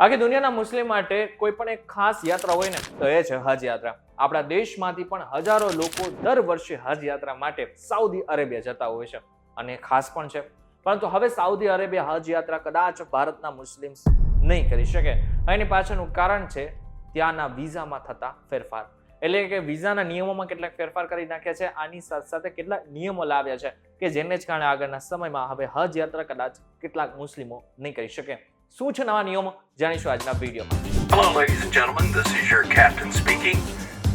આખી દુનિયાના મુસ્લિમ માટે કોઈ પણ એક ખાસ યાત્રા હોય ને તો એ છે હજ યાત્રા. આપણા દેશમાંથી પણ હજારો લોકો દર વર્ષે હજ યાત્રા માટે સાઉદી અરેબિયા જતા હોય છે અને ખાસ પણ છે. પરંતુ હવે સાઉદી અરેબિયા હજ યાત્રા કદાચ ભારતના મુસ્લિમ્સ નહીં કરી શકે. એની પાછળનું કારણ છે ત્યાંના વિઝામાં થતા ફેરફાર. એટલે કે વિઝાના નિયમોમાં કેટલાક ફેરફાર કરી નાખ્યા છે. આની સાથે સાથે કેટલાક નિયમો લાવ્યા છે કે જેને જ કારણે આગળના સમયમાં હવે હજ યાત્રા કદાચ કેટલાક મુસ્લિમો નહીં કરી શકે. શું છે નવા નિયમો જાણીશું આજના વિડીયોમાં. Hello, ladies and gentlemen. This is your captain speaking.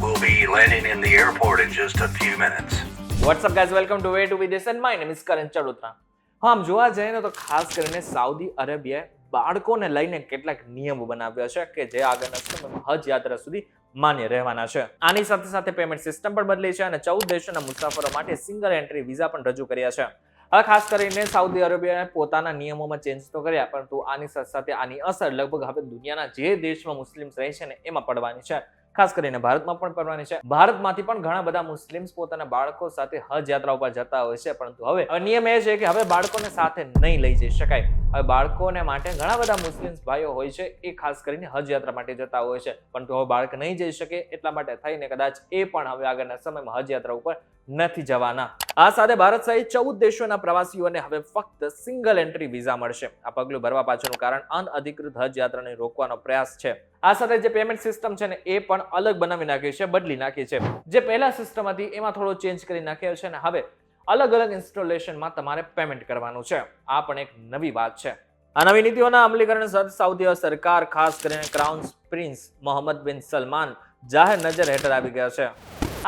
We'll be landing in the airport in just a few minutes. What's up, guys? Welcome to Way to Be This, and my name is Karan Charutra. આમ જોવા જઈએ ને તો ખાસ કરીને Saudi અરેબિયાએ બાળકોને લઈને કેટલાક નિયમો બનાવ્યા છે કે જે આગળના સમયમાં હજ યાત્રા સુધી માન્ય રહેવાના છે. આની સાથે સાથે પેમેન્ટ સિસ્ટમ પણ બદલી છે અને 14 દેશોના મુસાફરો માટે સિંગલ એન્ટ્રી વિઝા પણ રજૂ કર્યા છે. હવે ખાસ કરીને સાઉદી અરેબિયાએ પોતાના નિયમોમાં ચેન્જ તો કર્યા, પરંતુ આની સાથે સાથે આની અસર લગભગ હવે દુનિયાના જે દેશમાં મુસ્લિમ્સ રહે છે ને એમાં પડવાની છે. ખાસ કરીને ભારતમાં પણ પડવાની છે. ભારતમાંથી પણ ઘણા બધા મુસ્લિમ્સ પોતાના બાળકો સાથે હજ યાત્રા ઉપર જતા હોય છે, પરંતુ હવે નિયમ એ છે કે હવે બાળકોને સાથે નહીં લઈ જઈ શકાય. હવે બાળકોને માટે ઘણા બધા મુસ્લિમ્સ ભાઈઓ હોય છે એ ખાસ કરીને હજ યાત્રા માટે જતા હોય છે, પરંતુ હવે બાળક નહીં જઈ શકે એટલા માટે થઈને કદાચ એ પણ હવે આગળના સમયમાં હજ યાત્રા ઉપર નથી જવાના. આ સાથે ભારત સહિત 14 દેશોના પ્રવાસીઓને હવે ફક્ત સિંગલ એન્ટ્રી વિઝા મળશે. આ પગલું ભરવા પાછળનું કારણ અનઅધિકૃત હજ યાત્રાને રોકવાનો પ્રયાસ છે. આ સાથે જે પેમેન્ટ સિસ્ટમ છે ને એ પણ અલગ બનાવી નાખી છે, બદલી નાખી છે. જે પહેલા સિસ્ટમ હતી એમાં થોડો ચેન્જ કરી નાખ્યો છે અને હવે અલગ અલગ ઇન્સ્ટોલેશનમાં તમારે પેમેન્ટ કરવાનું છે. આ પણ એક નવી વાત છે. આ નવી નીતિઓના અમલીકરણ સાથે સાઉદી સરકાર ખાસ કરીને ક્રાઉન પ્રિન્સ મોહમ્મદ બિન સલમાન જાહેર નજર હેઠળ આવી ગયા છે.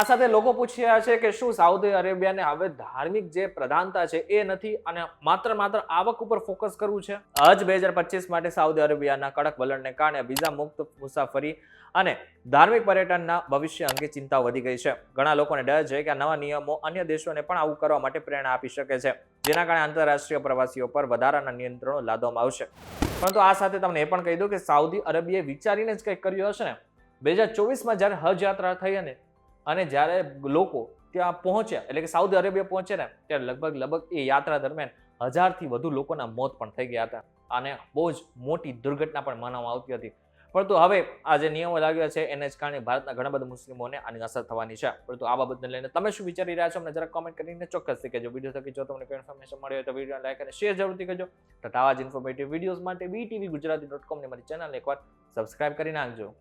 આ સાથે લોકો પૂછી રહ્યા છે કે શું સાઉદી અરેબિયાને હવે ધાર્મિક જે પ્રધાનતા છે એ નથી અને માત્ર આવક ઉપર ફોકસ કરવું છે. હજ 2025 માટે સાઉદી અરેબિયાના કડક વલણને કારણે વિઝા મુક્ત મુસાફરી અને ધાર્મિક પર્યટનના ભવિષ્ય અંગે ચિંતા વધી ગઈ છે. ઘણા લોકોને ડર છે કે આ નવા નિયમો અન્ય દેશોને પણ આવું કરવા માટે પ્રેરણા આપી શકે છે, જેના કારણે આંતરરાષ્ટ્રીય પ્રવાસીઓ પર વધારાના નિયંત્રણો લાદવામાં આવશે. પરંતુ આ સાથે તમને એ પણ કહી દઉં કે સાઉદી અરેબિયાએ વિચારીને જ કંઈક કર્યું હશે ને. 2024માં જ્યારે હજ યાત્રા થઈ અને જ્યારે લોકો ત્યાં પહોંચ્યા, એટલે કે સાઉદી અરેબિયા પહોંચે ને, ત્યારે લગભગ એ યાત્રા દરમિયાન 1000થી વધુ લોકોના મોત પણ થઈ ગયા હતા અને બહુ જ મોટી દુર્ઘટના પણ માનવામાં આવતી હતી. પરંતુ હવે આ જે નિયમો લાગ્યા છે એને જ કારણે ભારતના ઘણા બધા મુસ્લિમોને આની અસર થવાની છે. પરંતુ આ બાબતને લઈને તમે શું વિચારી રહ્યા છો અમને જરા કોમેન્ટ કરીને ચોક્કસથી કહેજો. વિડીયો થકી જો તમને કોઈ ઇન્ફોર્મેશન મળી હોય તો વિડીયો લાઈક અને શેર જરૂરથી કરજો. તો આવા જ ઇન્ફોર્મેટિવ વિડીયોઝ માટે BTV Gujarati.com ની મારી ચેનલને એકવાર સબસ્ક્રાઇબ કરી નાખજો.